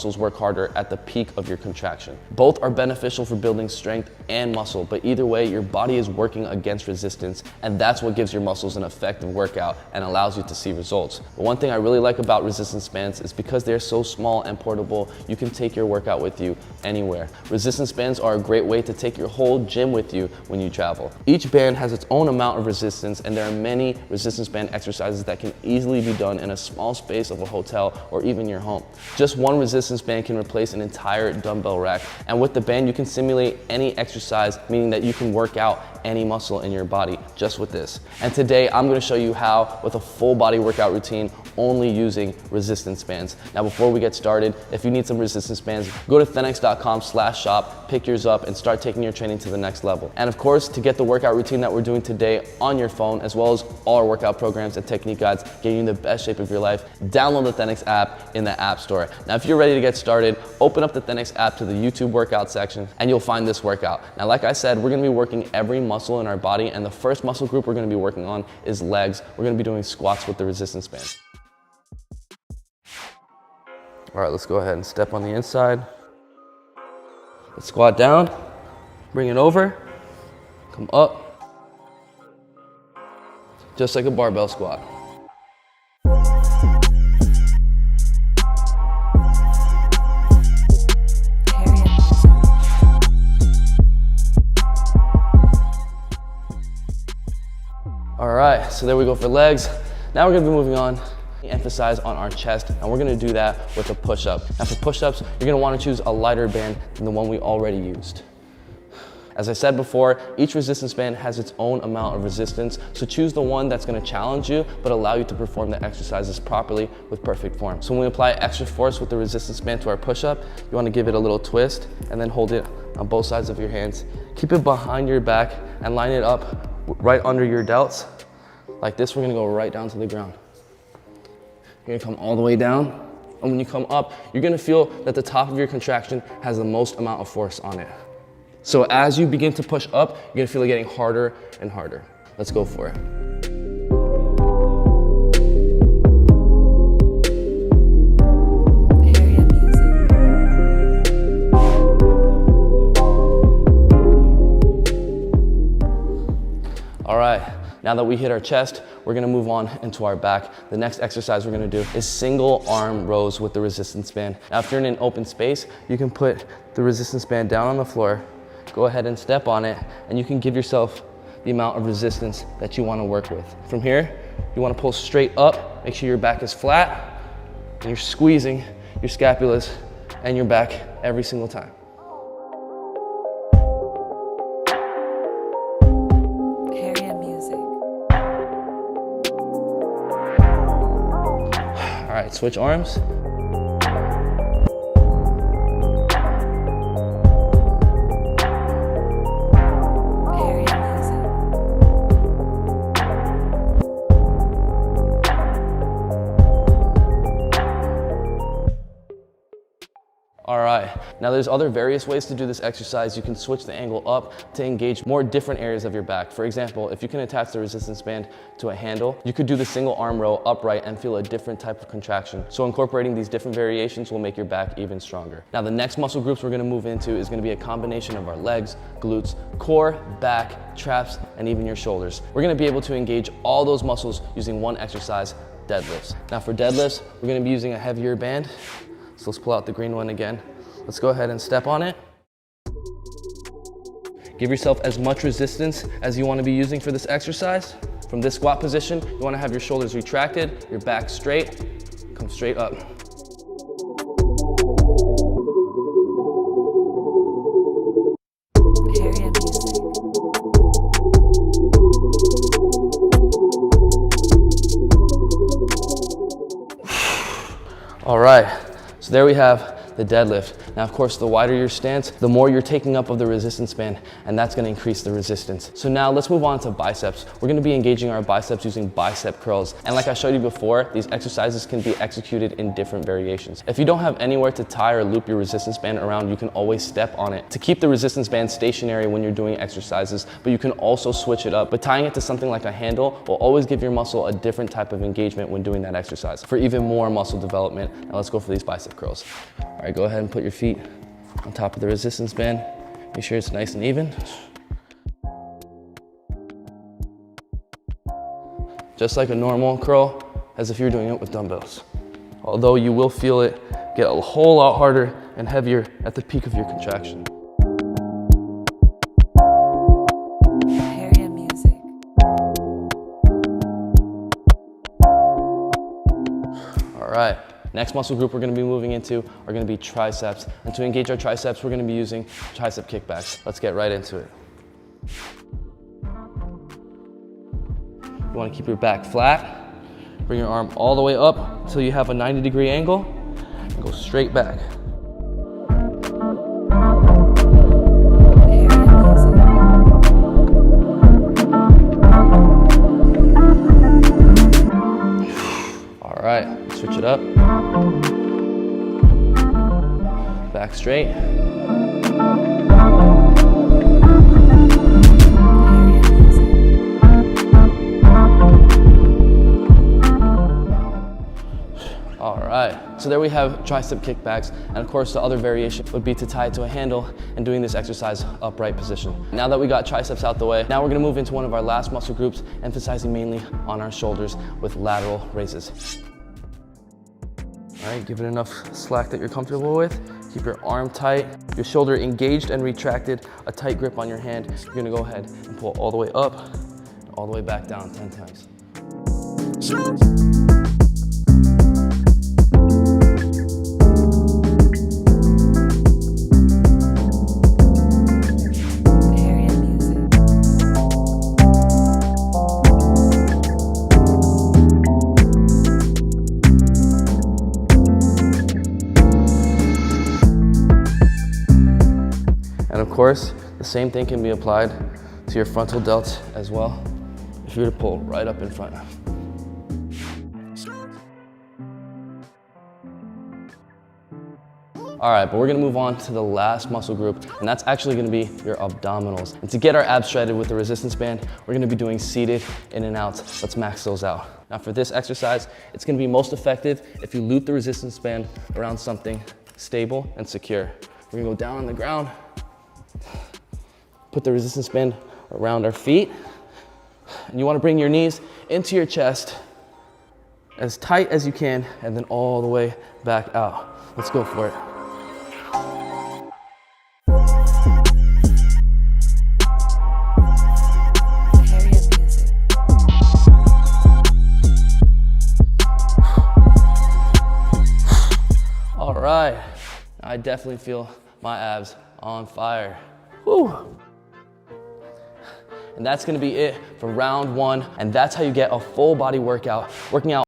muscles work harder at the peak of your contraction. Both are beneficial for building strength and muscle, but either way, your body is working against resistance, and that's what gives your muscles an effective workout and allows you to see results. But one thing I really like about resistance bands is because they're so small and portable, you can take your workout with you anywhere. Resistance bands are a great way to take your whole gym with you when you travel. Each band has its own amount of resistance, and there are many resistance band exercises that can easily be done in a small space of a hotel or even your home. Just one resistance band can replace an entire dumbbell rack, and with the band you can simulate any exercise, meaning that you can work out any muscle in your body just with this. And today I'm going to show you how with a full body workout routine only using resistance bands. Now before we get started, if you need some resistance bands, go to thenx.com/shop, pick yours up, and start taking your training to the next level. And of course, to get the workout routine that we're doing today on your phone, as well as all our workout programs and technique guides, getting you in the best shape of your life, download the ThenX app in the App Store. Now if you're ready to get started, open up the ThenX app to the YouTube workout section and you'll find this workout. Now like I said, we're going to be working every muscle in our body, and the first muscle group we're going to be working on is legs. We're going to be doing squats with the resistance band. All right, let's go ahead and step on the inside. Let's squat down, bring it over, come up, just like a barbell squat. All right, so there we go for legs. Now we're gonna be moving on. Emphasize on our chest, and we're gonna do that with a push-up. Now for push-ups, you're gonna wanna choose a lighter band than the one we already used. As I said before, each resistance band has its own amount of resistance, so choose the one that's gonna challenge you, but allow you to perform the exercises properly with perfect form. So when we apply extra force with the resistance band to our push-up, you wanna give it a little twist, and then hold it on both sides of your hands. Keep it behind your back, and line it up right under your delts. Like this, we're gonna go right down to the ground. You're gonna come all the way down, and when you come up, you're gonna feel that the top of your contraction has the most amount of force on it. So as you begin to push up, you're gonna feel it getting harder and harder. Let's go for it. All right. Now that we hit our chest, we're gonna move on into our back. The next exercise we're gonna do is single arm rows with the resistance band. Now, if you're in an open space, you can put the resistance band down on the floor, go ahead and step on it, and you can give yourself the amount of resistance that you wanna work with. From here, you wanna pull straight up, make sure your back is flat, and you're squeezing your scapulas and your back every single time. All right, switch arms. All right, now there's other various ways to do this exercise. You can switch the angle up to engage more different areas of your back. For example, if you can attach the resistance band to a handle, you could do the single arm row upright and feel a different type of contraction. So incorporating these different variations will make your back even stronger. Now the next muscle groups we're gonna move into is gonna be a combination of our legs, glutes, core, back, traps, and even your shoulders. We're gonna be able to engage all those muscles using one exercise, deadlifts. Now for deadlifts, we're gonna be using a heavier band. So let's pull out the green one again. Let's go ahead and step on it. Give yourself as much resistance as you want to be using for this exercise. From this squat position, you want to have your shoulders retracted, your back straight, come straight up. All right, so there we have the deadlift. Now, of course, the wider your stance, the more you're taking up of the resistance band, and that's gonna increase the resistance. So now let's move on to biceps. We're gonna be engaging our biceps using bicep curls. And like I showed you before, these exercises can be executed in different variations. If you don't have anywhere to tie or loop your resistance band around, you can always step on it to keep the resistance band stationary when you're doing exercises, but you can also switch it up. But tying it to something like a handle will always give your muscle a different type of engagement when doing that exercise for even more muscle development. Now let's go for these bicep curls. All right, right, go ahead and put your feet on top of the resistance band. Make sure it's nice and even. Just like a normal curl, as if you're doing it with dumbbells. Although you will feel it get a whole lot harder and heavier at the peak of your contraction. All right, next muscle group we're gonna be moving into are gonna be triceps. And to engage our triceps, we're gonna be using tricep kickbacks. Let's get right into it. You wanna keep your back flat, bring your arm all the way up until you have a 90-degree angle, and go straight back. All right, switch it up. Back straight. All right, so there we have tricep kickbacks, and of course the other variation would be to tie it to a handle and doing this exercise upright position. Now that we got triceps out the way, now we're gonna move into one of our last muscle groups, emphasizing mainly on our shoulders with lateral raises. All right, give it enough slack that you're comfortable with. Keep your arm tight, your shoulder engaged and retracted, a tight grip on your hand. You're gonna go ahead and pull all the way up, and all the way back down 10 times. And of course, the same thing can be applied to your frontal delts as well, if you were to pull right up in front. All right, but we're gonna move on to the last muscle group, and that's actually gonna be your abdominals. And to get our abs shredded with the resistance band, we're gonna be doing seated in and outs. Let's max those out. Now for this exercise, it's gonna be most effective if you loop the resistance band around something stable and secure. We're gonna go down on the ground, put the resistance band around our feet, and you wanna bring your knees into your chest as tight as you can, and then all the way back out. Let's go for it. All right, I definitely feel my abs on fire. Woo. And that's gonna be it for round one. And that's how you get a full body workout, working out